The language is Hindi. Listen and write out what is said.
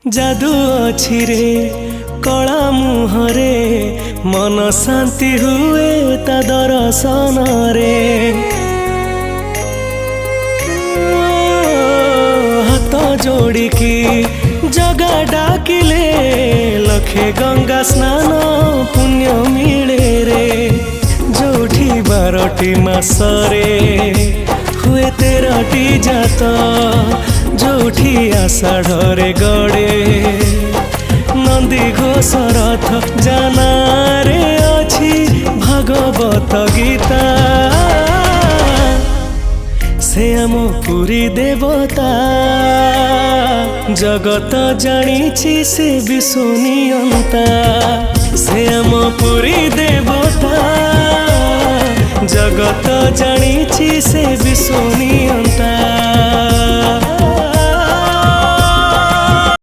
जादू अछि रे कला मुहरे मन शांति हुए ता दर्शन रे। हाथ जोड़िकी जगा डाकिले लखे गंगा स्नान पुण्य मिले रे। जोठी 12टी मासरे हुए 13टी जात जोठी आषाढ़े गड़े नंदी घोष रथ जानारे अछि भागवत गीता। से आम पुरी देवता जगत जानिछि से विश्वनियंता। से आम पुरी देवता जगत जानिछि से विश्वनियंता।